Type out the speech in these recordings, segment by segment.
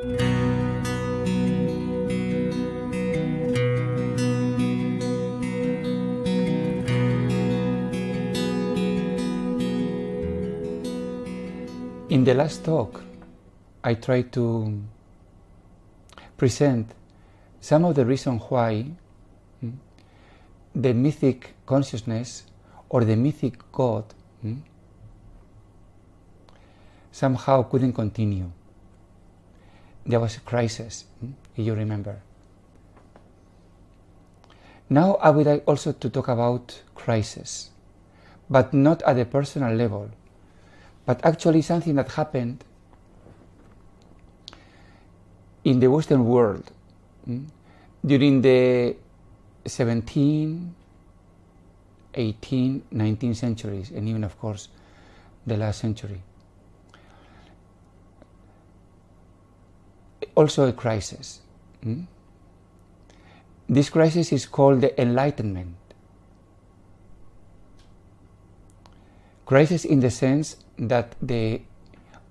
In the last talk, I tried to present some of the reasons why the mythic consciousness or the mythic God somehow couldn't continue. There was a crisis, if you remember. Now I would like also to talk about crisis, but not at a personal level, but actually something that happened in the Western world during the 17th, 18th, 19th centuries, and even of course the last century. Also a crisis. This crisis is called the Enlightenment. Crisis in the sense that the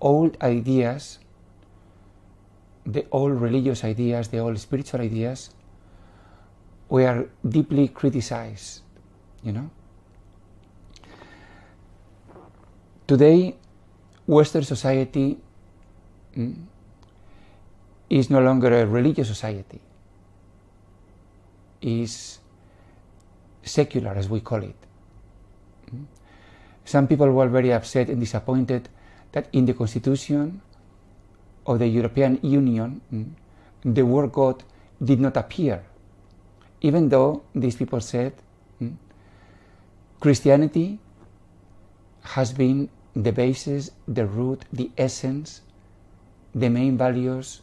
old ideas, the old religious ideas, the old spiritual ideas were deeply criticized, Today, Western society is no longer a religious society. Is secular, as we call it. Some people were very upset and disappointed that in the Constitution of the European Union, the word God did not appear, even though these people said Christianity has been the basis, the root, the essence, the main values,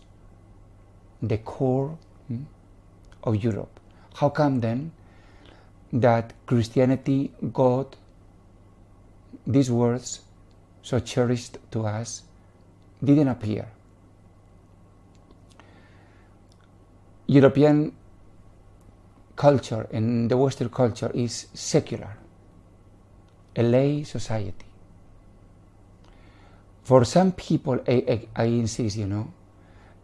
the core of Europe. How come then that Christianity, God, these words so cherished to us, didn't appear? European culture and the Western culture is secular, a lay society. For some people, I insist,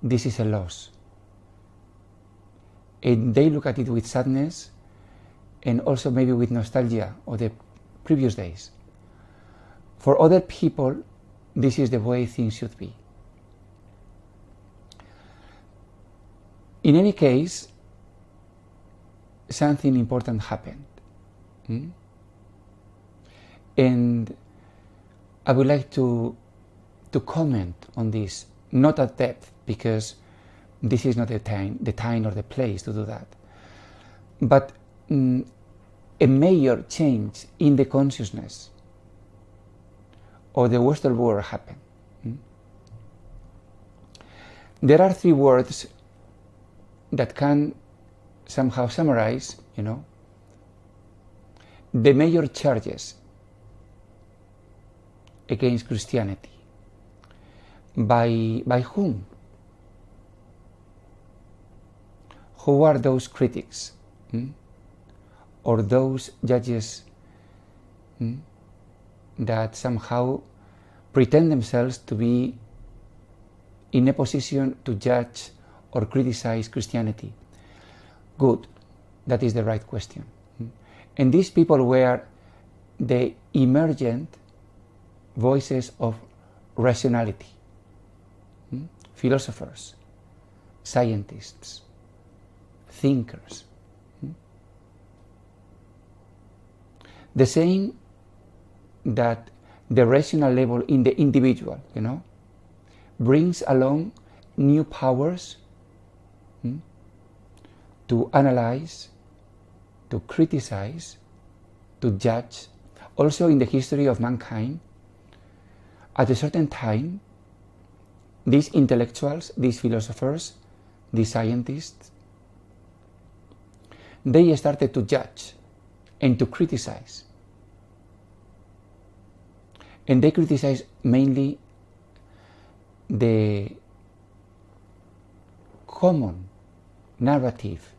this is a loss. And they look at it with sadness and also maybe with nostalgia of the previous days. For other people, this is the way things should be. In any case, something important happened. And I would like to comment on this, not at depth, because this is not the time or the place to do that. But a major change in the consciousness of the Western world happened. There are three words that can somehow summarize, the major charges against Christianity. By whom? Who are those critics or those judges that somehow pretend themselves to be in a position to judge or criticize Christianity? Good, that is the right question. And these people were the emergent voices of rationality, philosophers, scientists, thinkers. The same that the rational level in the individual, brings along new powers to analyze, to criticize, to judge. Also in the history of mankind, at a certain time, these intellectuals, these philosophers, these scientists, they started to judge and to criticize. And they criticize mainly the common narrative,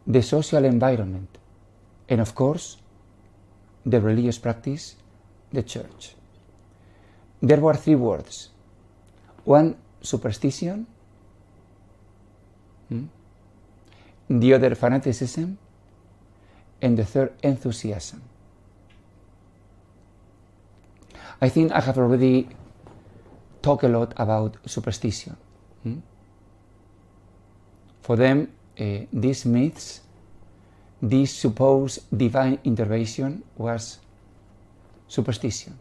the social environment, and of course, the religious practice, the church. There were three words One, superstition, the other, fanaticism, and the third, enthusiasm. I think I have already talked a lot about superstition. For them, these myths, this supposed divine intervention was superstition,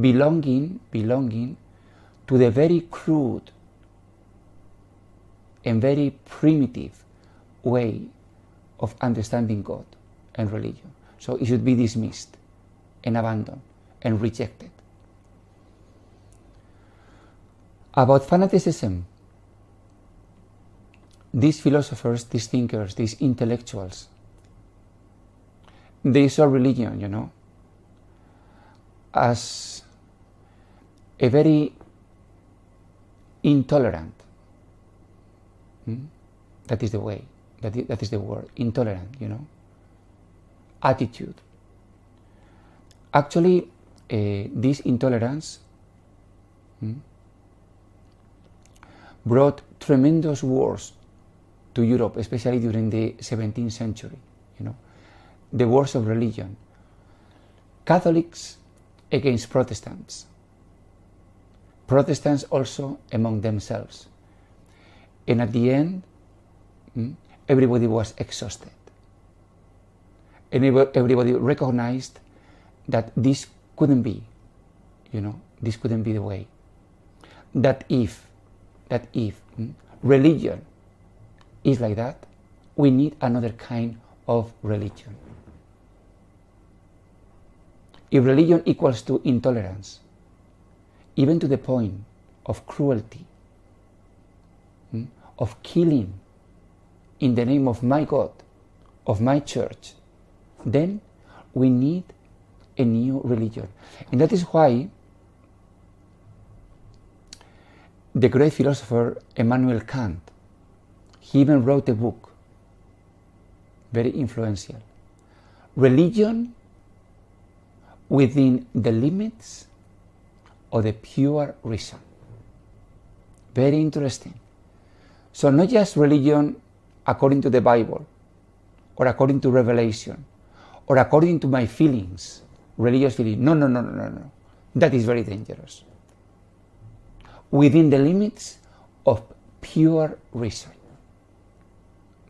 belonging to the very crude and very primitive way of understanding God and religion. So it should be dismissed and abandoned and rejected. About fanaticism, these philosophers, these thinkers, these intellectuals, they saw religion, as a very intolerant, that is the way, that is the word, intolerant, attitude. Actually, this intolerance brought tremendous wars to Europe, especially during the 17th century, the wars of religion. Catholics against Protestants, Protestants also among themselves. And at the end, everybody was exhausted. And everybody recognized that this couldn't be, this couldn't be the way. That if religion is like that, we need another kind of religion. If religion equals to intolerance, even to the point of cruelty, of killing in the name of my God, of my church, then we need a new religion. And that is why the great philosopher Immanuel Kant, he even wrote a book, very influential, Religion within the limits of the pure reason. Very interesting. So not just religion according to the Bible, or according to revelation, or according to my feelings, religious feelings. No. That is very dangerous. Within the limits of pure reason.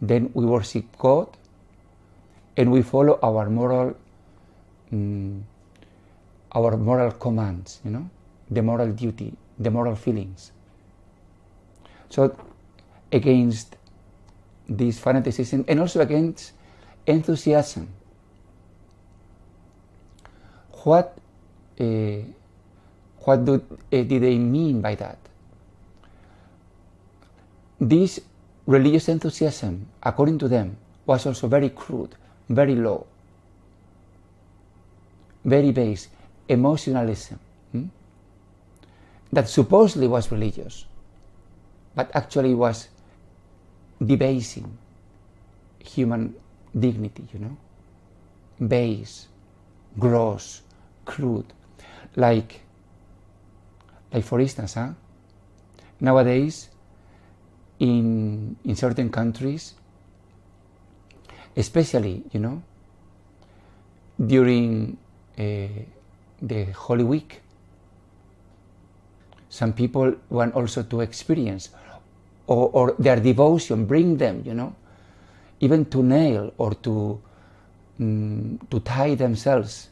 Then we worship God and we follow our moral commands, the moral duty, the moral feelings. So against this fanaticism and also against enthusiasm. What did they mean by that? This religious enthusiasm, according to them, was also very crude, very low, very base, emotionalism, that supposedly was religious, but actually was debasing human dignity, base, gross, crude. Like for instance, nowadays in certain countries, especially, during the Holy Week, some people want also to experience or their devotion bring them, even to nail or to tie themselves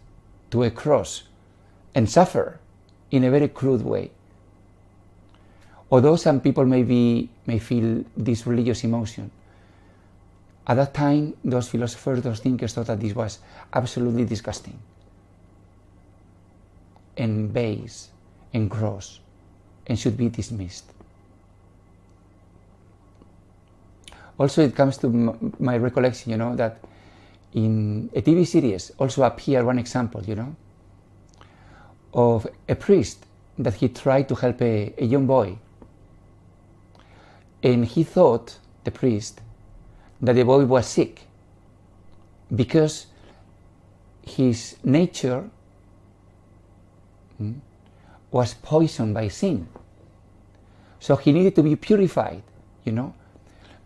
to a cross and suffer in a very crude way. Although some people may feel this religious emotion, at that time those philosophers, those thinkers thought that this was absolutely disgusting and base and gross and should be dismissed. Also, it comes to my recollection, that in a TV series also appeared one example, of a priest that he tried to help a young boy. And he thought, the priest, that the boy was sick because his nature was poisoned by sin. So he needed to be purified,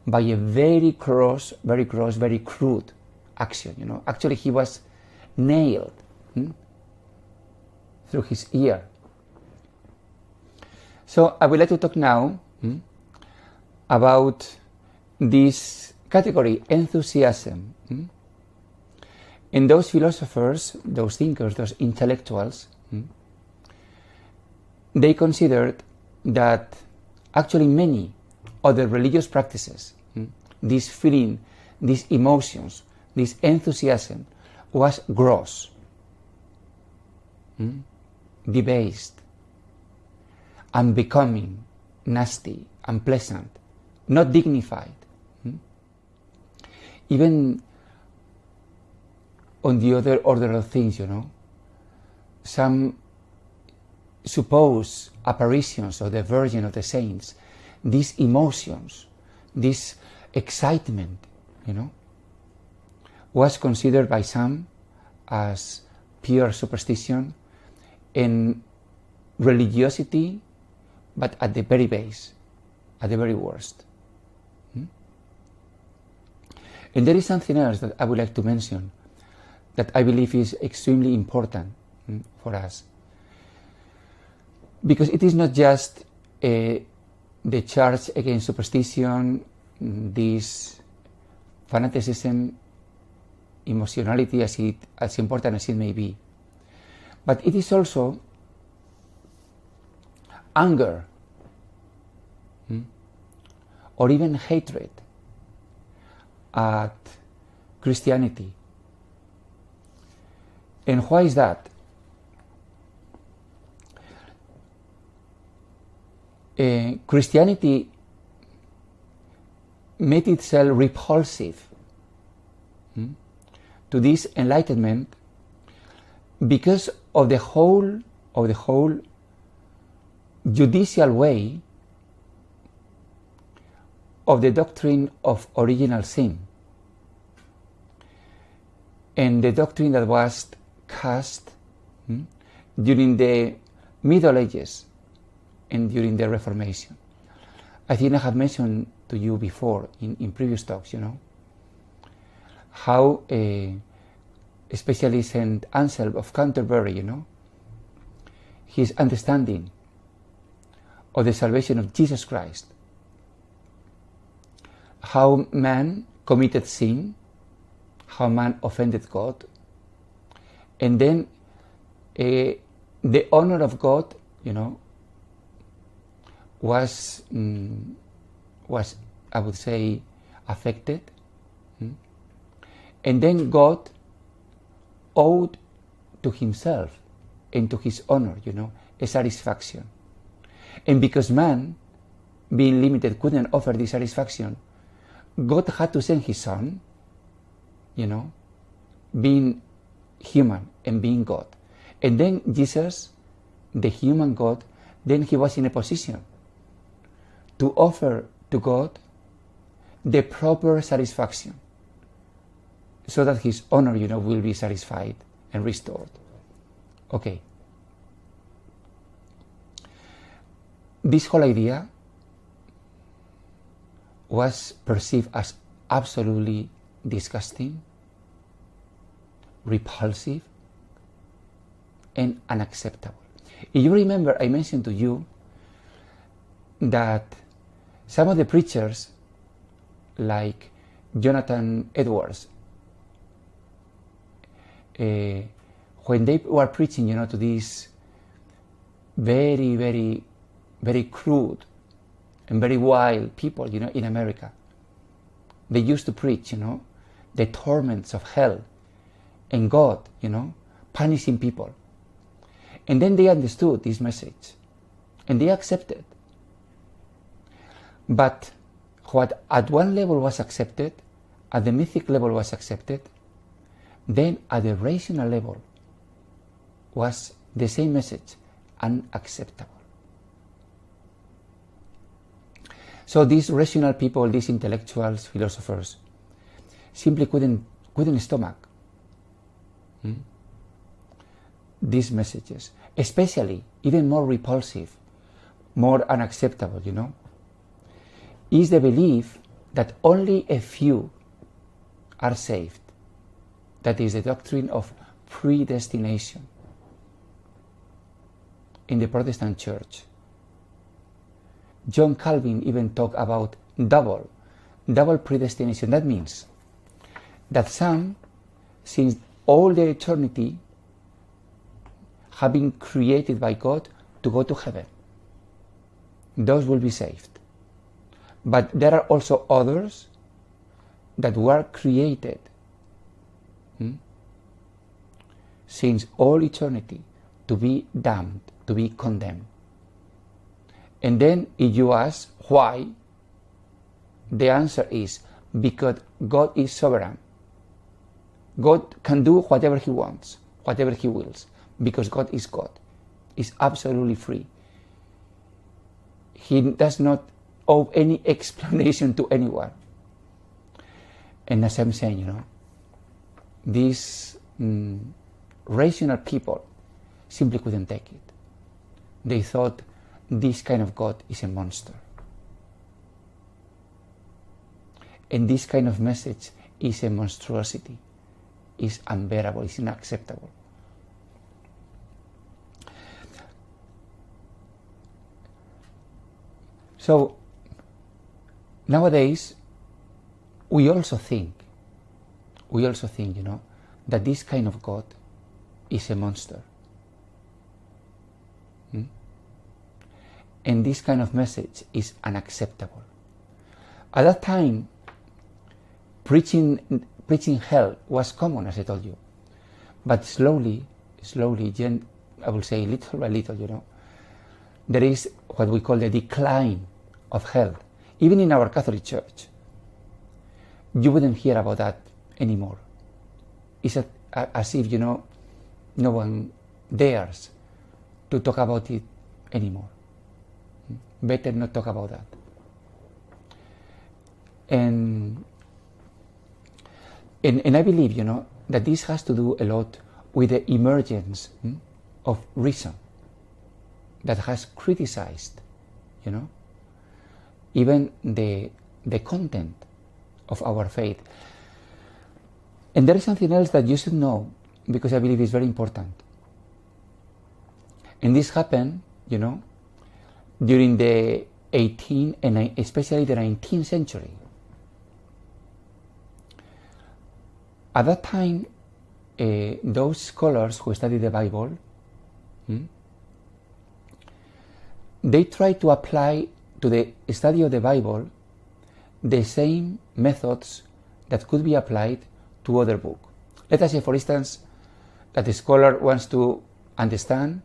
by a very crude action, Actually, he was nailed through his ear. So I would like to talk now about this category, enthusiasm. And those philosophers, those thinkers, those intellectuals, they considered that actually many other religious practices, this feeling, these emotions, this enthusiasm was gross, debased, unbecoming, nasty, unpleasant, not dignified. Even on the other order of things, some supposed apparitions of the Virgin of the Saints, these emotions, this excitement, was considered by some as pure superstition and religiosity, but at the very base, at the very worst. And there is something else that I would like to mention that I believe is extremely important for us. Because it is not just the charge against superstition, this fanaticism, emotionality, as important as it may be, but it is also anger or even hatred at Christianity. And why is that? Christianity made itself repulsive to this enlightenment because of the whole judicial way of the doctrine of original sin, and the doctrine that was cast during the Middle Ages and during the Reformation. I think I have mentioned to you before in previous talks, how especially St. Anselm of Canterbury, his understanding of the salvation of Jesus Christ, how man committed sin, how man offended God, and then the honor of God, was I would say affected, and then God owed to himself and to his honor, a satisfaction. And because man, being limited, couldn't offer this satisfaction, God had to send his son, being human and being God. And then Jesus, the human God, then he was in a position to offer to God the proper satisfaction so that his honor, will be satisfied and restored. Okay. This whole idea was perceived as absolutely disgusting, repulsive, and unacceptable. If you remember, I mentioned to you that some of the preachers, like Jonathan Edwards, when they were preaching, to these very, very, very crude and very wild people, in America, they used to preach, the torments of hell and God, punishing people. And then they understood this message and they accepted. But what at one level was accepted, at the mythic level was accepted, then at the rational level was the same message, unacceptable. So these rational people, these intellectuals, philosophers, simply couldn't stomach these messages, especially even more repulsive more unacceptable, is the belief that only a few are saved. That is the doctrine of predestination in the Protestant Church. John Calvin even talked about double predestination. That means that some, since all the eternity, have been created by God to go to heaven. Those will be saved. But there are also others that were created since all eternity to be damned, to be condemned. And then if you ask why, the answer is because God is sovereign. God can do whatever He wants, whatever He wills, because God is God. He's absolutely free. He does not owe any explanation to anyone. And as I'm saying, these rational people simply couldn't take it. They thought this kind of God is a monster. And this kind of message is a monstrosity, is unbearable, is unacceptable. So nowadays we also think, that this kind of God is a monster. And this kind of message is unacceptable. At that time, preaching hell was common, as I told you. But slowly, I will say little by little, there is what we call the decline of hell. Even in our Catholic Church, you wouldn't hear about that anymore. It's as if, no one dares to talk about it anymore. Better not talk about that. And I believe, that this has to do a lot with the emergence of reason that has criticized, even the content of our faith. And there is something else that you should know, because I believe it's very important. And this happened, during the 18th and especially the 19th century. At that time, those scholars who studied the Bible, they tried to apply to the study of the Bible the same methods that could be applied to other books. Let us say, for instance, that a scholar wants to understand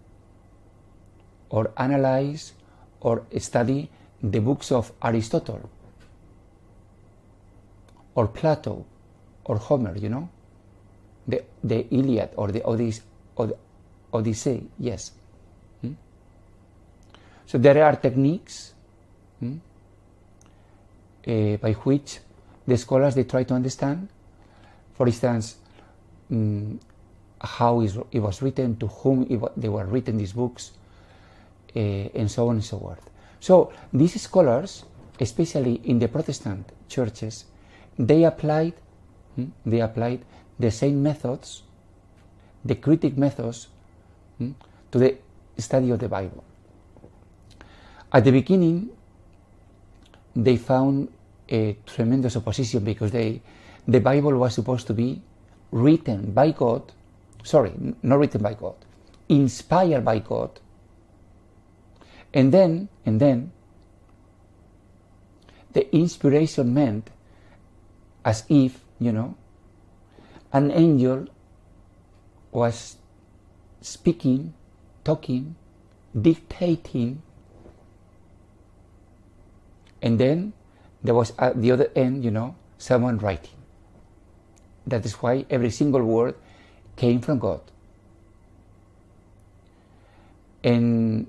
or analyze or study the books of Aristotle or Plato or Homer, the Iliad or the Odyssey, yes. So there are techniques by which the scholars, they try to understand, for instance, how it was written, to whom they were written, these books, and so on and so forth. So these scholars, especially in the Protestant churches, they applied the same methods, the critic methods, to the study of the Bible. At the beginning, they found a tremendous opposition because the Bible was supposed to be written by God, not written by God, inspired by God. And then the inspiration meant as if, an angel was speaking, talking, dictating, and then there was at the other end, someone writing. That is why every single word came from God. And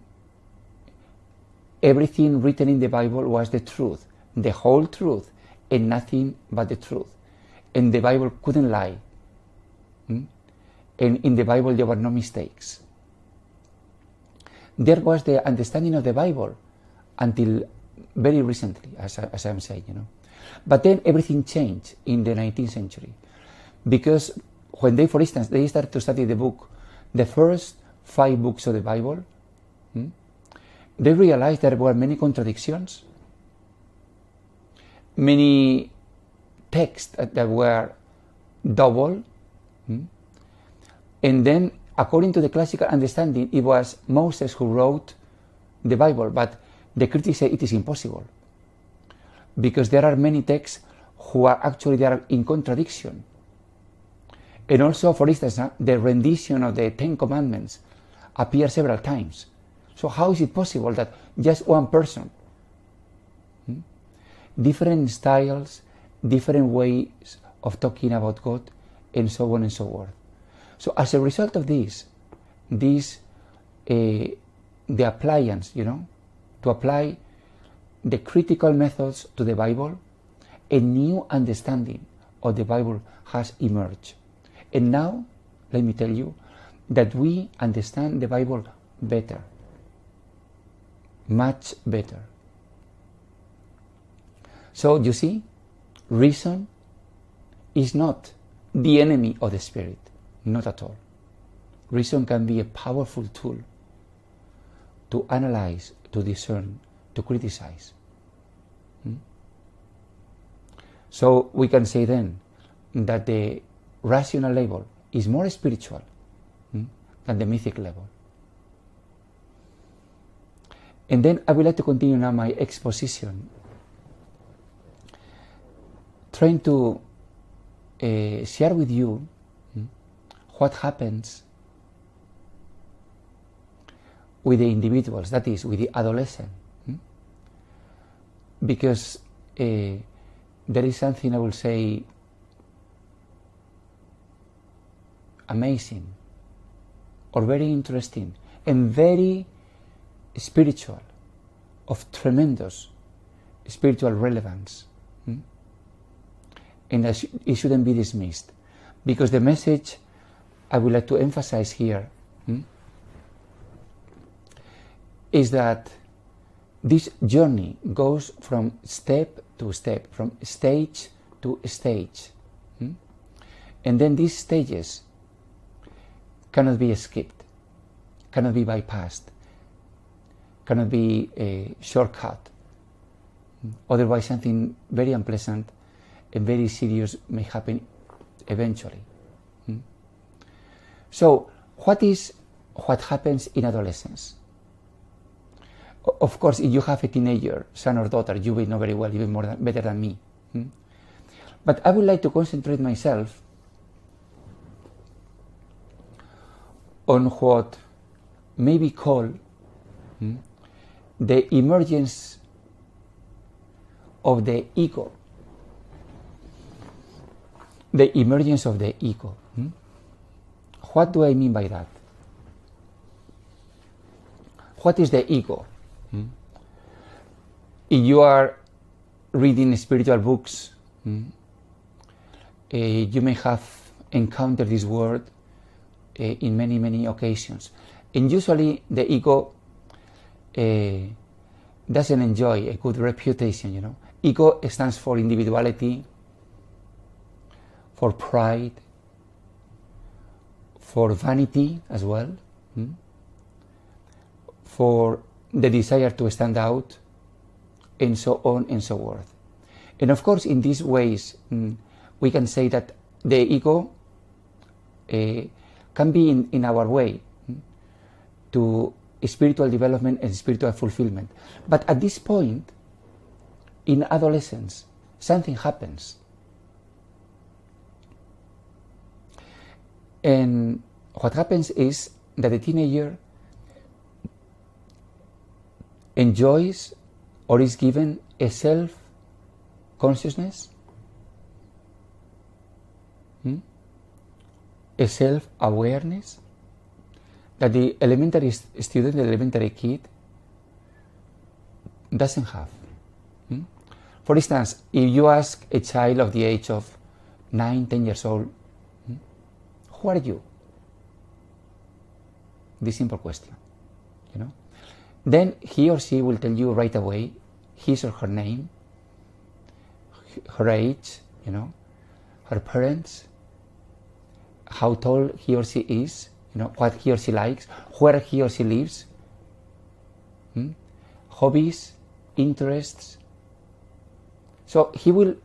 everything written in the Bible was the truth, the whole truth, and nothing but the truth. And the Bible couldn't lie. And in the Bible there were no mistakes. There was the understanding of the Bible until very recently, as I'm saying, But then everything changed in the 19th century, because when they, for instance, they started to study the first 5 books of the Bible, they realized there were many contradictions, many texts that were double, and then according to the classical understanding, it was Moses who wrote the Bible, but the critics say it is impossible, because there are many texts who are actually they are in contradiction. And also, for instance, the rendition of the 10 Commandments appears several times. So how is it possible that just one person, different styles, different ways of talking about God, and so on and so forth. So as a result of this, the appliance, to apply the critical methods to the Bible, a new understanding of the Bible has emerged. And now, let me tell you, that we understand the Bible better, much better. So you see, reason is not the enemy of the Spirit, not at all. Reason can be a powerful tool to analyze, to discern, to criticize. So we can say then that the rational level is more spiritual than the mythic level. And then I would like to continue now my exposition, trying to share with you what happens with the individuals, that is, with the adolescent. Because there is something, I will say, amazing or very interesting and very spiritual, of tremendous spiritual relevance. And it shouldn't be dismissed, because the message I would like to emphasize here is that this journey goes from step to step, from stage to stage. And then these stages cannot be skipped, cannot be bypassed, cannot be a shortcut. Otherwise something very unpleasant and very serious may happen eventually. So what happens in adolescence? Of course, if you have a teenager, son or daughter, you will know very well, even better than me. But I would like to concentrate myself on what may be called the emergence of the ego. The emergence of the ego. What do I mean by that? What is the ego? If you are reading spiritual books, you may have encountered this word in many, many occasions. And usually the ego doesn't enjoy a good reputation, Ego stands for individuality, for pride, for vanity as well, for the desire to stand out, and so on and so forth. And of course, in these ways, we can say that the ego can be in our way to spiritual development and spiritual fulfillment. But at this point, in adolescence, something happens. And what happens is that the teenager enjoys or is given a self-consciousness, a self-awareness that the elementary student, the elementary kid, doesn't have. For instance, if you ask a child of the age of 9, 10 years old, who are you? This simple question, then he or she will tell you right away his or her name, her age, her parents, how tall he or she is, what he or she likes, where he or she lives, hobbies, interests. So he will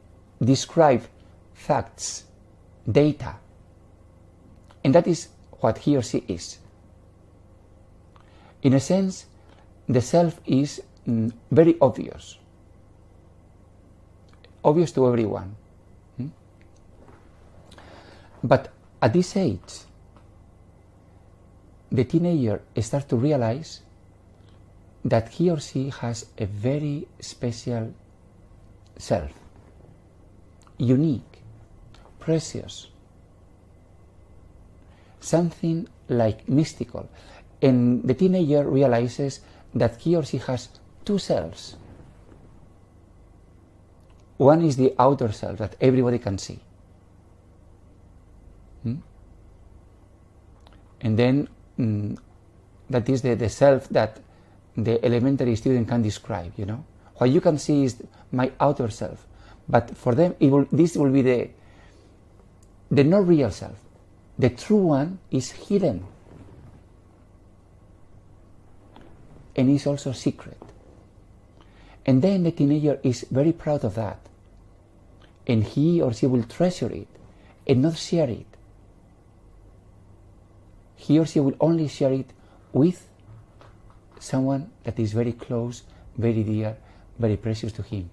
describe facts, data, and that is what he or she is. In a sense, the self is very obvious to everyone. But at this age, the teenager starts to realize that he or she has a very special self, unique, precious, something like mystical. And the teenager realizes that he or she has two selves. One is the outer self that everybody can see. And then that is the self that the elementary student can describe, What you can see is my outer self. But for them, this will be the not real self. The true one is hidden. And is also secret. And then the teenager is very proud of that. And he or she will treasure it and not share it. He or she will only share it with someone that is very close, very dear, very precious to him.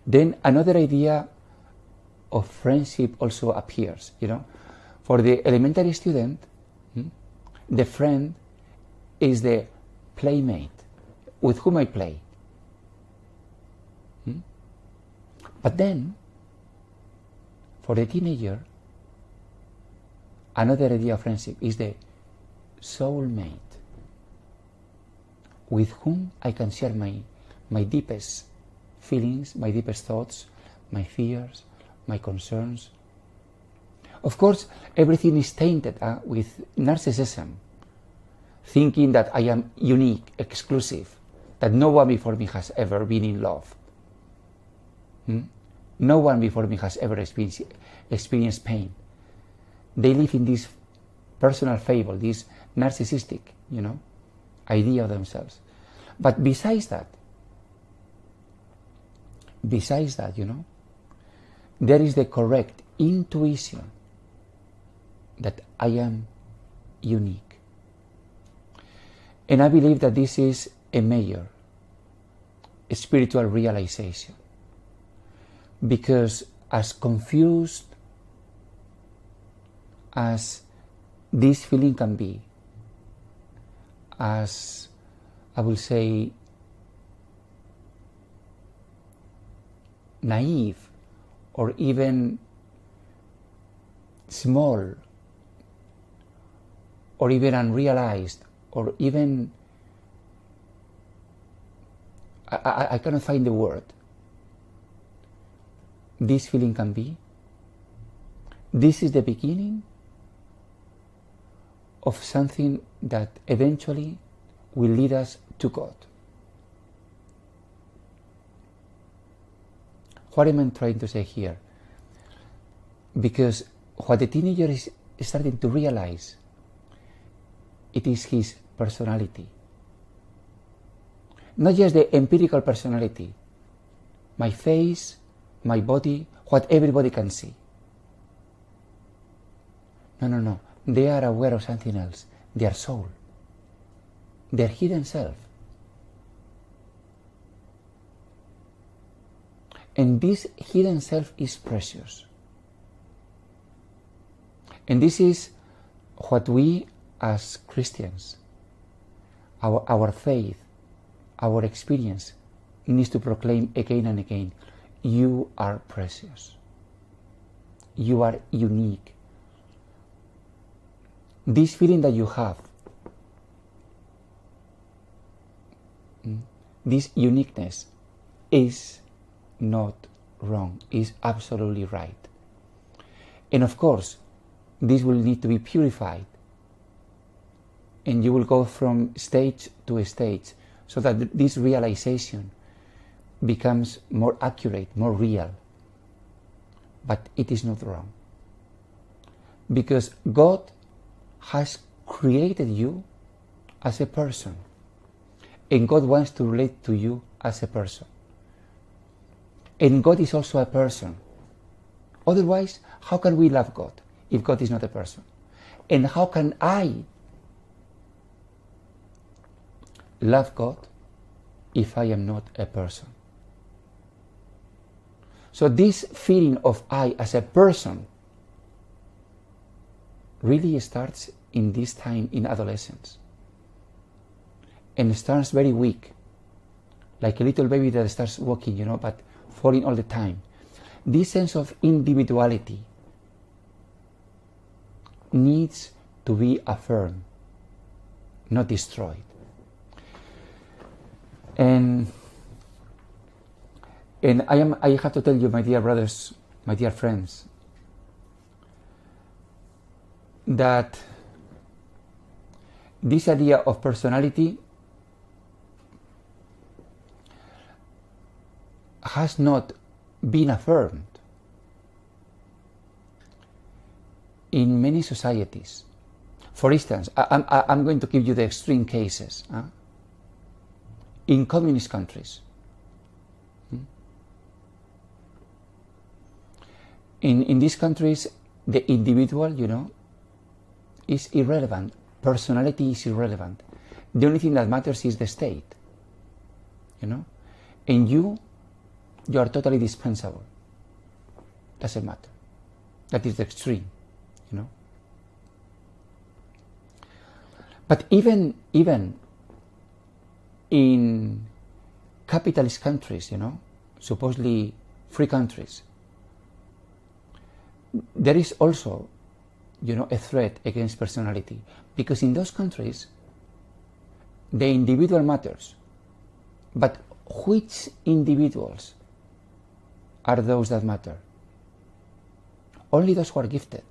Then another idea of friendship also appears, For the elementary student, the friend is the playmate with whom I play. But then, for the teenager, another idea of friendship is the soulmate with whom I can share my deepest feelings, my deepest thoughts, my fears, my concerns. Of course, everything is tainted with narcissism, thinking that I am unique, exclusive, that no one before me has ever been in love. No one before me has ever experienced pain. They live in this personal fable, this narcissistic, idea of themselves. But besides that, there is the correct intuition that I am unique. And I believe that this is a major spiritual realization. Because as confused as this feeling can be, as I will say naive or even small or even unrealized or even I cannot find the word this feeling can be, this is the beginning of something that eventually will lead us to God. What am I trying to say here? Because what the teenager is starting to realize, it is his personality. Not just the empirical personality, my face, my body, what everybody can see. No. They are aware of something else, their soul, their hidden self. And this hidden self is precious. And this is what we as Christians, our faith, our experience needs to proclaim again and again. You are precious. You are unique. This feeling that you have, this uniqueness is not wrong, is absolutely right. And of course, this will need to be purified and you will go from stage to stage so that this realization becomes more accurate, more real. But it is not wrong. Because God has created you as a person. And God wants to relate to you as a person. And God is also a person. Otherwise, how can we love God if God is not a person? And how can I love God if I am not a person? So this feeling of I as a person really starts in this time in adolescence. And starts very weak, like a little baby that starts walking, but falling all the time. This sense of individuality needs to be affirmed, not destroyed. And I have to tell you, my dear brothers, my dear friends, that this idea of personality has not been affirmed in many societies. For instance, I'm going to give you the extreme cases. In communist countries, in these countries, the individual, is irrelevant. Personality is irrelevant. The only thing that matters is the state, and you are totally dispensable. Doesn't matter. That is the extreme, But even in capitalist countries, supposedly free countries, there is also, a threat against personality, because in those countries, the individual matters, but which individuals are those that matter? Only those who are gifted,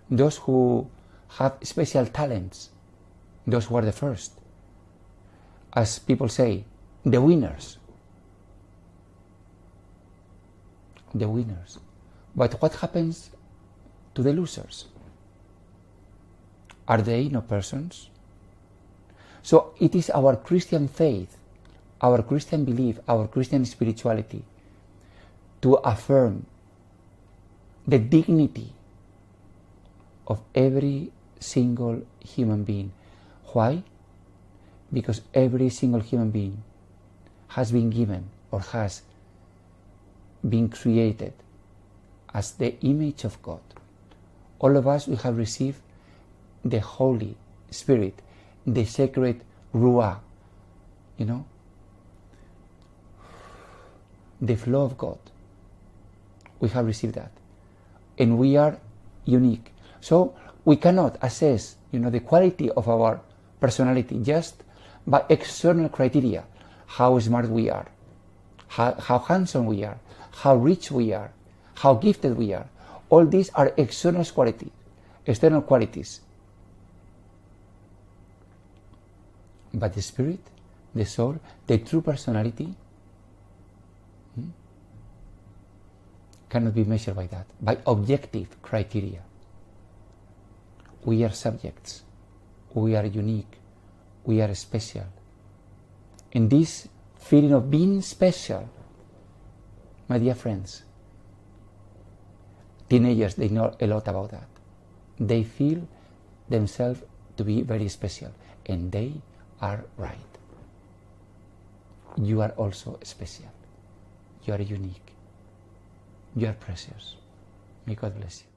those who have special talents, those who are the first. As people say, the winners. The winners. But what happens to the losers? Are they no persons? So it is our Christian faith, our Christian belief, our Christian spirituality to affirm the dignity of every single human being. Why? Because every single human being has been given or has been created as the image of God. All of us, we have received the Holy Spirit, the sacred Ruah, the flow of God. We have received that. And we are unique. So we cannot assess, the quality of our personality just by external criteria. How smart we are, how handsome we are, how rich we are, how gifted we are. All these are external qualities. But the spirit, the soul, the true personality cannot be measured by that, by objective criteria. We are subjects, we are unique, we are special. And this feeling of being special, my dear friends, teenagers, they know a lot about that. They feel themselves to be very special, and they are right. You are also special. You are unique. You are precious. May God bless you.